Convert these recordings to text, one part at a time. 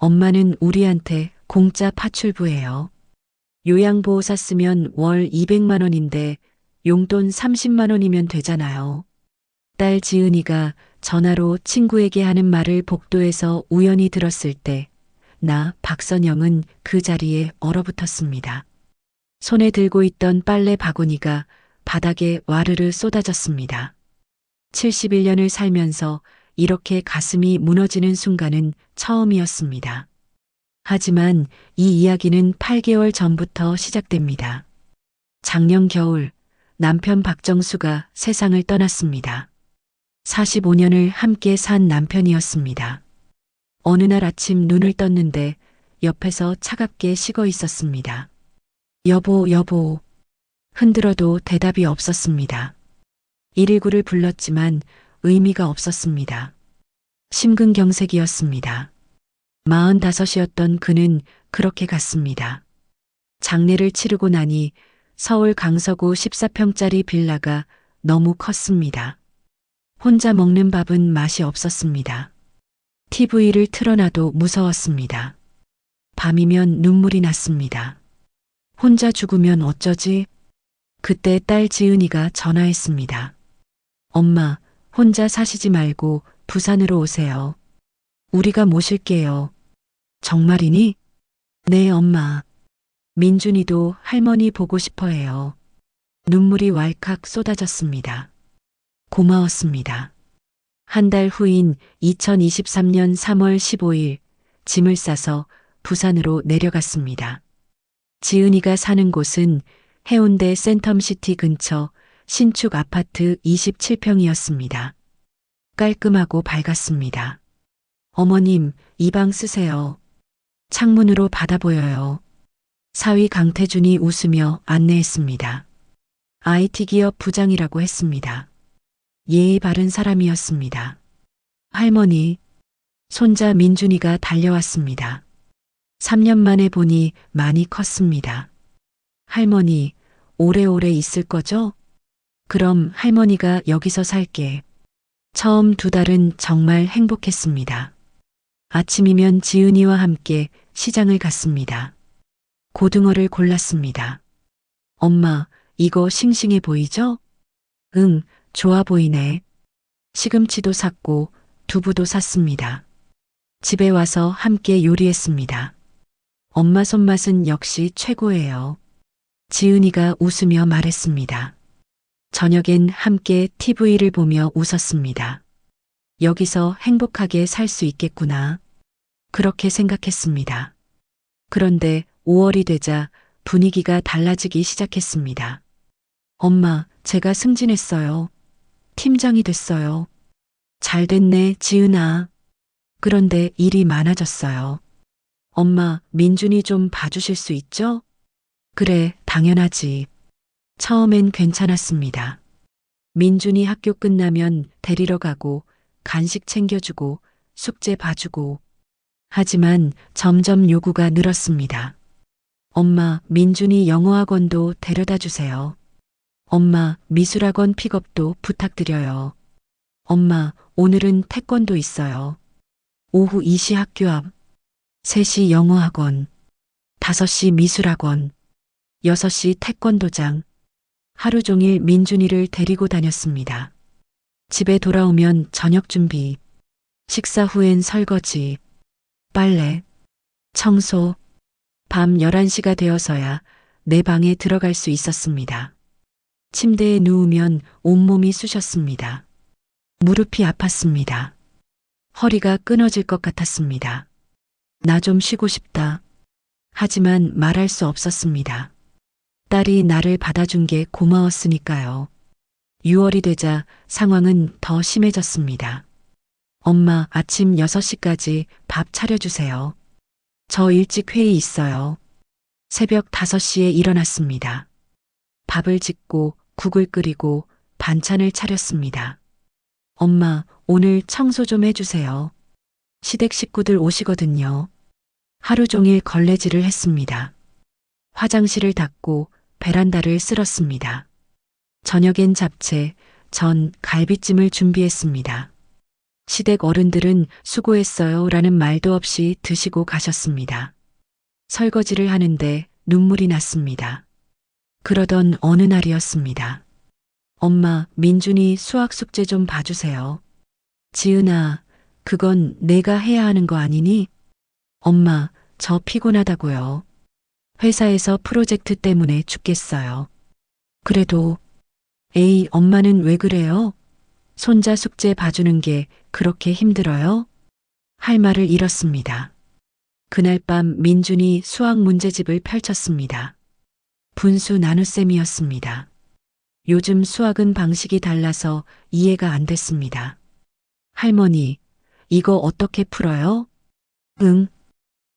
엄마는 우리한테 공짜 파출부예요. 요양보호사 쓰면 월 200만 원인데 용돈 30만 원이면 되잖아요. 딸 지은이가 전화로 친구에게 하는 말을 복도에서 우연히 들었을 때 나 박선영은 그 자리에 얼어붙었습니다. 손에 들고 있던 빨래 바구니가 바닥에 와르르 쏟아졌습니다. 71년을 살면서 이렇게 가슴이 무너지는 순간은 처음이었습니다. 하지만 이 이야기는 8개월 전부터 시작됩니다. 작년 겨울 남편 박정수가 세상을 떠났습니다. 45년을 함께 산 남편이었습니다. 어느 날 아침 눈을 떴는데 옆에서 차갑게 식어 있었습니다. 여보, 여보. 흔들어도 대답이 없었습니다. 119를 불렀지만 의미가 없었습니다. 심근경색이었습니다. 45이었던 그는 그렇게 갔습니다. 장례를 치르고 나니 서울 강서구 14평짜리 빌라가 너무 컸습니다. 혼자 먹는 밥은 맛이 없었습니다. TV를 틀어놔도 무서웠습니다. 밤이면 눈물이 났습니다. 혼자 죽으면 어쩌지? 그때 딸 지은이가 전화했습니다. 엄마, 혼자 사시지 말고 부산으로 오세요. 우리가 모실게요. 정말이니? 네, 엄마. 민준이도 할머니 보고 싶어 해요. 눈물이 왈칵 쏟아졌습니다. 고마웠습니다. 한 달 후인 2023년 3월 15일 짐을 싸서 부산으로 내려갔습니다. 지은이가 사는 곳은 해운대 센텀시티 근처 신축 아파트 27평이었습니다. 깔끔하고 밝았습니다. 어머님, 이 방 쓰세요. 창문으로 바다 보여요. 사위 강태준이 웃으며 안내했습니다. IT 기업 부장이라고 했습니다. 예의 바른 사람이었습니다. 할머니, 손자 민준이가 달려왔습니다. 3년 만에 보니 많이 컸습니다. 할머니, 오래오래 있을 거죠? 그럼 할머니가 여기서 살게. 처음 2달은 정말 행복했습니다. 아침이면 지은이와 함께 시장을 갔습니다. 고등어를 골랐습니다. 엄마, 이거 싱싱해 보이죠? 응, 좋아 보이네. 시금치도 샀고 두부도 샀습니다. 집에 와서 함께 요리했습니다. 엄마 손맛은 역시 최고예요. 지은이가 웃으며 말했습니다. 저녁엔 함께 TV를 보며 웃었습니다. 여기서 행복하게 살 수 있겠구나. 그렇게 생각했습니다. 그런데 5월이 되자 분위기가 달라지기 시작했습니다. 엄마, 제가 승진했어요. 팀장이 됐어요. 잘 됐네, 지은아. 그런데 일이 많아졌어요. 엄마, 민준이 좀 봐주실 수 있죠? 그래, 당연하지. 처음엔 괜찮았습니다. 민준이 학교 끝나면 데리러 가고 간식 챙겨주고 숙제 봐주고. 하지만 점점 요구가 늘었습니다. 엄마, 민준이 영어학원도 데려다 주세요. 엄마, 미술학원 픽업도 부탁드려요. 엄마, 오늘은 태권도 있어요. 오후 2시 학교 앞, 3시 영어학원, 5시 미술학원, 6시 태권도장. 하루 종일 민준이를 데리고 다녔습니다. 집에 돌아오면 저녁 준비, 식사 후엔 설거지, 빨래, 청소, 밤 11시가 되어서야 내 방에 들어갈 수 있었습니다. 침대에 누우면 온몸이 쑤셨습니다. 무릎이 아팠습니다. 허리가 끊어질 것 같았습니다. 나 좀 쉬고 싶다. 하지만 말할 수 없었습니다. 딸이 나를 받아준 게 고마웠으니까요. 6월이 되자 상황은 더 심해졌습니다. 엄마, 아침 6시까지 밥 차려주세요. 저 일찍 회의 있어요. 새벽 5시에 일어났습니다. 밥을 짓고 국을 끓이고 반찬을 차렸습니다. 엄마, 오늘 청소 좀 해주세요. 시댁 식구들 오시거든요. 하루 종일 걸레질을 했습니다. 화장실을 닦고 베란다를 쓸었습니다. 저녁엔 잡채, 전, 갈비찜을 준비했습니다. 시댁 어른들은 수고했어요 라는 말도 없이 드시고 가셨습니다. 설거지를 하는데 눈물이 났습니다. 그러던 어느 날이었습니다. 엄마, 민준이 수학 숙제 좀 봐주세요. 지은아, 그건 내가 해야 하는 거 아니니? 엄마, 저 피곤하다고요. 회사에서 프로젝트 때문에 죽겠어요. 그래도, 에이, 엄마는 왜 그래요? 손자 숙제 봐주는 게 그렇게 힘들어요? 할 말을 잃었습니다. 그날 밤 민준이 수학 문제집을 펼쳤습니다. 분수 나눗셈이었습니다. 요즘 수학은 방식이 달라서 이해가 안 됐습니다. 할머니, 이거 어떻게 풀어요? 응.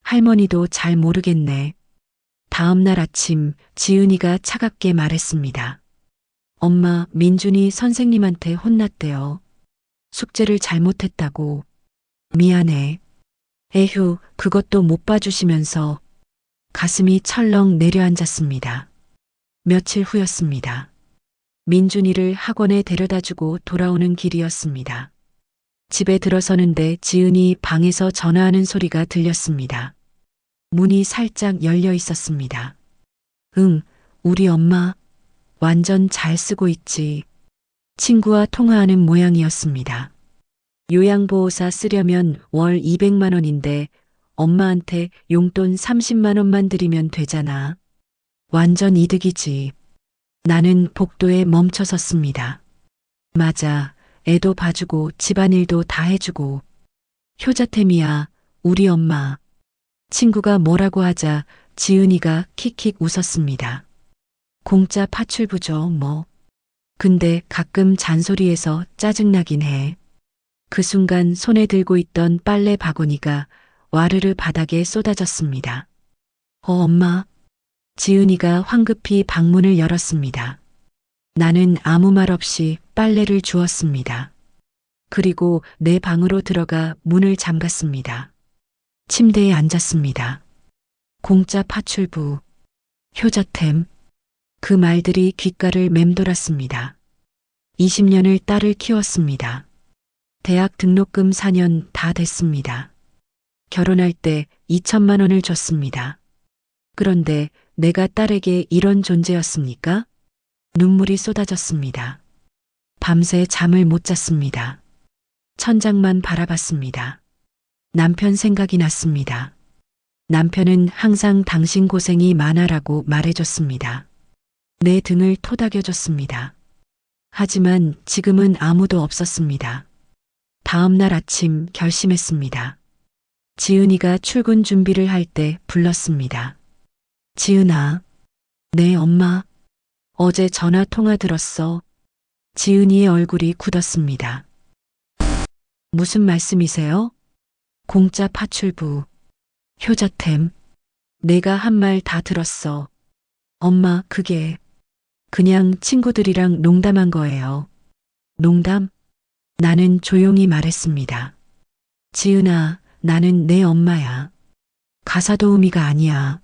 할머니도 잘 모르겠네. 다음 날 아침 지은이가 차갑게 말했습니다. 엄마, 민준이 선생님한테 혼났대요. 숙제를 잘못했다고. 미안해. 에휴, 그것도 못 봐주시면서 가슴이 철렁 내려앉았습니다. 며칠 후였습니다. 민준이를 학원에 데려다주고 돌아오는 길이었습니다. 집에 들어서는데 지은이 방에서 전화하는 소리가 들렸습니다. 문이 살짝 열려 있었습니다. 응, 우리 엄마. 완전 잘 쓰고 있지. 친구와 통화하는 모양이었습니다. 요양보호사 쓰려면 월 200만 원인데 엄마한테 용돈 30만 원만 드리면 되잖아. 완전 이득이지. 나는 복도에 멈춰 섰습니다. 맞아. 애도 봐주고 집안일도 다 해주고. 효자템이야. 우리 엄마. 친구가 뭐라고 하자 지은이가 킥킥 웃었습니다. 공짜 파출부죠, 뭐. 근데 가끔 잔소리해서 짜증나긴 해. 그 순간 손에 들고 있던 빨래 바구니가 와르르 바닥에 쏟아졌습니다. 엄마. 지은이가 황급히 방문을 열었습니다. 나는 아무 말 없이 빨래를 주었습니다. 그리고 내 방으로 들어가 문을 잠갔습니다. 침대에 앉았습니다. 공짜 파출부, 효자템, 그 말들이 귓가를 맴돌았습니다. 20년을 딸을 키웠습니다. 대학 등록금 4년 다 됐습니다. 결혼할 때 2천만 원을 줬습니다. 그런데 내가 딸에게 이런 존재였습니까? 눈물이 쏟아졌습니다. 밤새 잠을 못 잤습니다. 천장만 바라봤습니다. 남편 생각이 났습니다. 남편은 항상 당신 고생이 많아라고 말해줬습니다. 내 등을 토닥여줬습니다. 하지만 지금은 아무도 없었습니다. 다음 날 아침 결심했습니다. 지은이가 출근 준비를 할 때 불렀습니다. 지은아, 네 엄마. 어제 전화 통화 들었어. 지은이의 얼굴이 굳었습니다. 무슨 말씀이세요? 공짜 파출부, 효자템. 내가 한 말 다 들었어. 엄마, 그게 그냥 친구들이랑 농담한 거예요. 농담? 나는 조용히 말했습니다. 지은아, 나는 내 엄마야. 가사도우미가 아니야.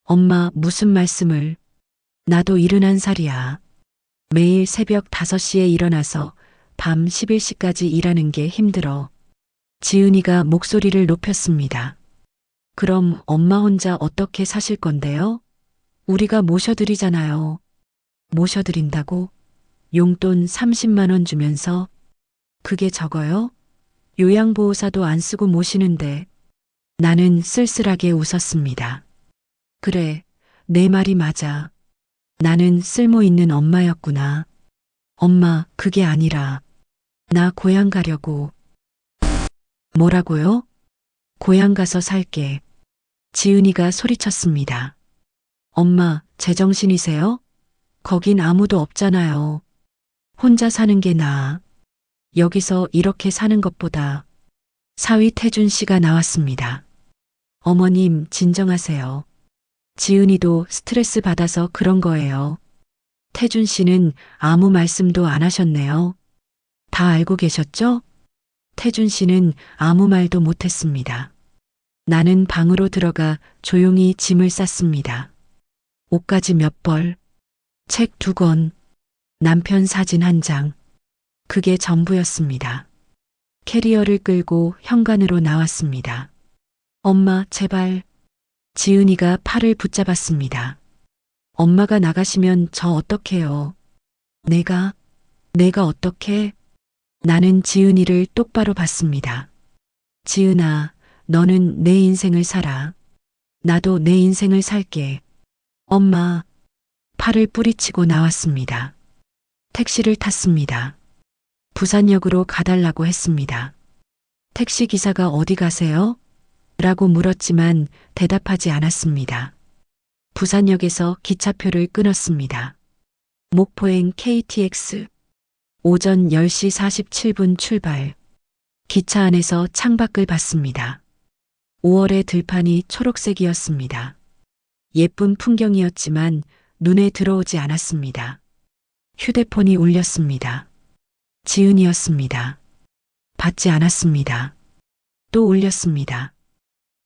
엄마, 무슨 말씀을. 나도 71살이야. 매일 새벽 5시에 일어나서 밤 11시까지 일하는 게 힘들어. 지은이가 목소리를 높였습니다. 그럼 엄마 혼자 어떻게 사실 건데요? 우리가 모셔드리잖아요. 모셔드린다고? 용돈 30만 원 주면서? 그게 적어요? 요양보호사도 안 쓰고 모시는데. 나는 쓸쓸하게 웃었습니다. 그래, 내 말이 맞아. 나는 쓸모 있는 엄마였구나. 엄마, 그게 아니라 나 고향 가려고. 뭐라고요? 고향 가서 살게. 지은이가 소리쳤습니다. 엄마, 제정신이세요? 거긴 아무도 없잖아요. 혼자 사는 게 나아. 여기서 이렇게 사는 것보다. 사위 태준 씨가 나왔습니다. 어머님, 진정하세요. 지은이도 스트레스 받아서 그런 거예요. 태준 씨는 아무 말씀도 안 하셨네요. 다 알고 계셨죠? 태준 씨는 아무 말도 못했습니다. 나는 방으로 들어가 조용히 짐을 쌌습니다. 옷가지 몇 벌, 책 2권, 남편 사진 1장. 그게 전부였습니다. 캐리어를 끌고 현관으로 나왔습니다. 엄마, 제발. 지은이가 팔을 붙잡았습니다. 엄마가 나가시면 저 어떡해요? 내가 어떻게? 나는 지은이를 똑바로 봤습니다. 지은아, 너는 내 인생을 살아. 나도 내 인생을 살게. 엄마, 팔을 뿌리치고 나왔습니다. 택시를 탔습니다. 부산역으로 가달라고 했습니다. 택시 기사가 어디 가세요? 라고 물었지만 대답하지 않았습니다. 부산역에서 기차표를 끊었습니다. 목포행 KTX 오전 10시 47분 출발. 기차 안에서 창밖을 봤습니다. 5월의 들판이 초록색이었습니다. 예쁜 풍경이었지만 눈에 들어오지 않았습니다. 휴대폰이 울렸습니다. 지은이었습니다. 받지 않았습니다. 또 울렸습니다.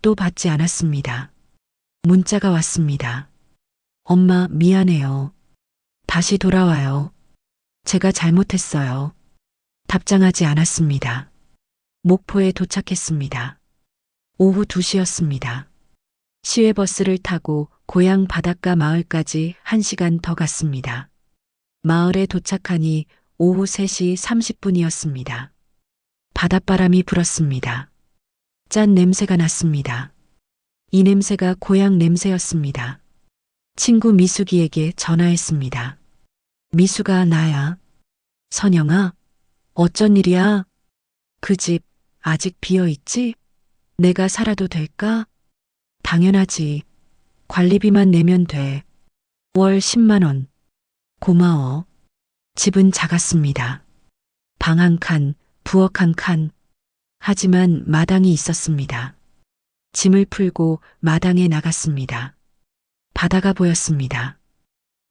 또 받지 않았습니다. 문자가 왔습니다. 엄마, 미안해요. 다시 돌아와요. 제가 잘못했어요. 답장하지 않았습니다. 목포에 도착했습니다. 오후 2시였습니다. 시외버스를 타고 고향 바닷가 마을까지 1시간 더 갔습니다. 마을에 도착하니 오후 3시 30분이었습니다. 바닷바람이 불었습니다. 짠 냄새가 났습니다. 이 냄새가 고향 냄새였습니다. 친구 미숙이에게 전화했습니다. 미숙아, 나야. 선영아, 어쩐 일이야? 그 집 아직 비어있지? 내가 살아도 될까? 당연하지. 관리비만 내면 돼. 월 10만 원. 고마워. 집은 작았습니다. 방 한 칸, 부엌 한 칸. 하지만 마당이 있었습니다. 짐을 풀고 마당에 나갔습니다. 바다가 보였습니다.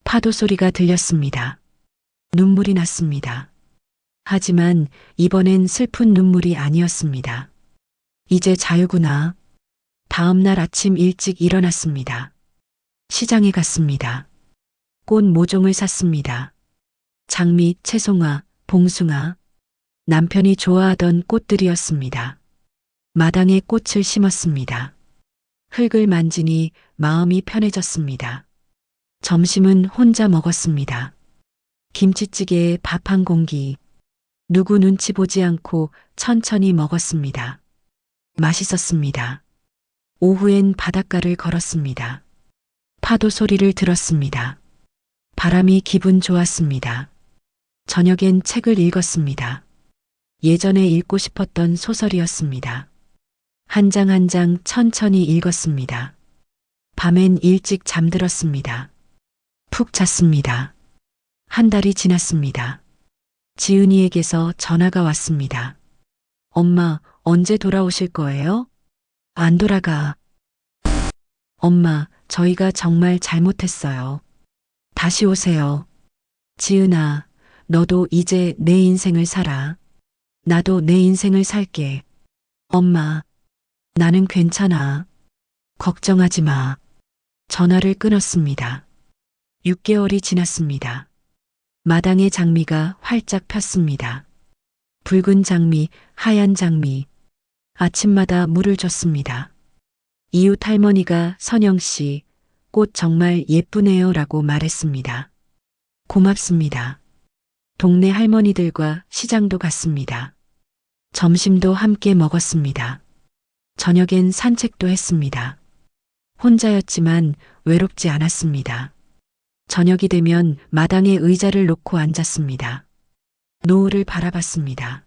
파도 소리가 들렸습니다. 눈물이 났습니다. 하지만 이번엔 슬픈 눈물이 아니었습니다. 이제 자유구나. 다음 날 아침 일찍 일어났습니다. 시장에 갔습니다. 꽃 모종을 샀습니다. 장미, 채송화, 봉숭아. 남편이 좋아하던 꽃들이었습니다. 마당에 꽃을 심었습니다. 흙을 만지니 마음이 편해졌습니다. 점심은 혼자 먹었습니다. 김치찌개에 밥 한 공기. 누구 눈치 보지 않고 천천히 먹었습니다. 맛있었습니다. 오후엔 바닷가를 걸었습니다. 파도 소리를 들었습니다. 바람이 기분 좋았습니다. 저녁엔 책을 읽었습니다. 예전에 읽고 싶었던 소설이었습니다. 한 장 한 장 천천히 읽었습니다. 밤엔 일찍 잠들었습니다. 푹 잤습니다. 한 달이 지났습니다. 지은이에게서 전화가 왔습니다. 엄마, 언제 돌아오실 거예요? 안 돌아가. 엄마, 저희가 정말 잘못했어요. 다시 오세요. 지은아, 너도 이제 내 인생을 살아. 나도 내 인생을 살게. 엄마, 나는 괜찮아. 걱정하지 마. 전화를 끊었습니다. 6개월이 지났습니다. 마당의 장미가 활짝 폈습니다. 붉은 장미, 하얀 장미. 아침마다 물을 줬습니다. 이웃 할머니가 선영 씨, 꽃 정말 예쁘네요 라고 말했습니다. 고맙습니다. 동네 할머니들과 시장도 갔습니다. 점심도 함께 먹었습니다. 저녁엔 산책도 했습니다. 혼자였지만 외롭지 않았습니다. 저녁이 되면 마당에 의자를 놓고 앉았습니다. 노을을 바라봤습니다.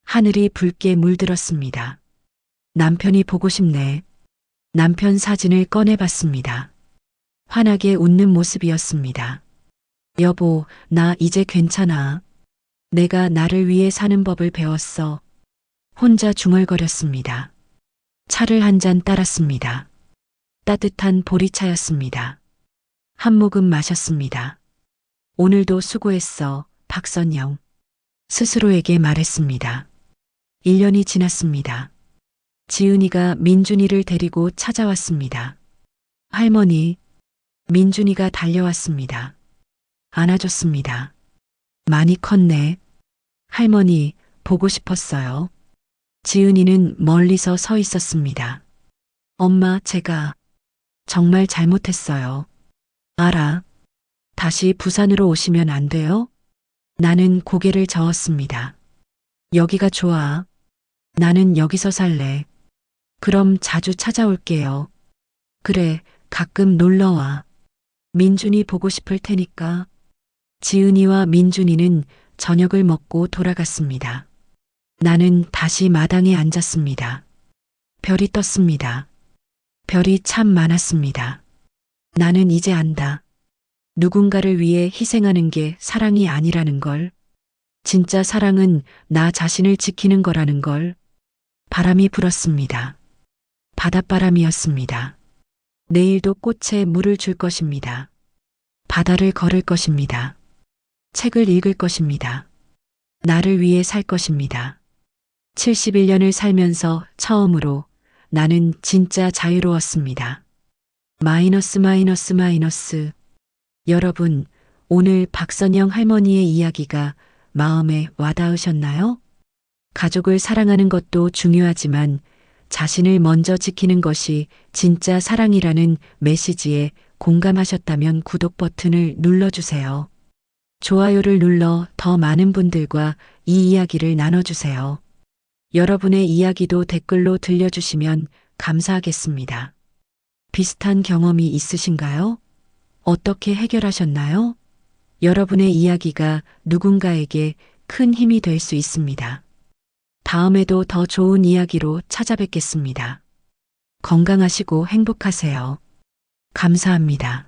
하늘이 붉게 물들었습니다. 남편이 보고 싶네. 남편 사진을 꺼내봤습니다. 환하게 웃는 모습이었습니다. 여보, 나 이제 괜찮아. 내가 나를 위해 사는 법을 배웠어. 혼자 중얼거렸습니다. 차를 한 잔 따랐습니다. 따뜻한 보리차였습니다. 한 모금 마셨습니다. 오늘도 수고했어, 박선영. 스스로에게 말했습니다. 1년이 지났습니다. 지은이가 민준이를 데리고 찾아왔습니다. 할머니, 민준이가 달려왔습니다. 안아줬습니다. 많이 컸네. 할머니, 보고 싶었어요. 지은이는 멀리서 서 있었습니다. 엄마, 제가 정말 잘못했어요. 알아. 다시 부산으로 오시면 안 돼요? 나는 고개를 저었습니다. 여기가 좋아. 나는 여기서 살래. 그럼 자주 찾아올게요. 그래, 가끔 놀러와. 민준이 보고 싶을 테니까. 지은이와 민준이는 저녁을 먹고 돌아갔습니다. 나는 다시 마당에 앉았습니다. 별이 떴습니다. 별이 참 많았습니다. 나는 이제 안다. 누군가를 위해 희생하는 게 사랑이 아니라는 걸. 진짜 사랑은 나 자신을 지키는 거라는 걸. 바람이 불었습니다. 바닷바람이었습니다. 내일도 꽃에 물을 줄 것입니다. 바다를 걸을 것입니다. 책을 읽을 것입니다. 나를 위해 살 것입니다. 71년을 살면서 처음으로 나는 진짜 자유로웠습니다. 마이너스 마이너스 마이너스. 여러분, 오늘 박선영 할머니의 이야기가 마음에 와닿으셨나요? 가족을 사랑하는 것도 중요하지만 자신을 먼저 지키는 것이 진짜 사랑이라는 메시지에 공감하셨다면 구독 버튼을 눌러주세요. 좋아요를 눌러 더 많은 분들과 이 이야기를 나눠주세요. 여러분의 이야기도 댓글로 들려주시면 감사하겠습니다. 비슷한 경험이 있으신가요? 어떻게 해결하셨나요? 여러분의 이야기가 누군가에게 큰 힘이 될 수 있습니다. 다음에도 더 좋은 이야기로 찾아뵙겠습니다. 건강하시고 행복하세요. 감사합니다.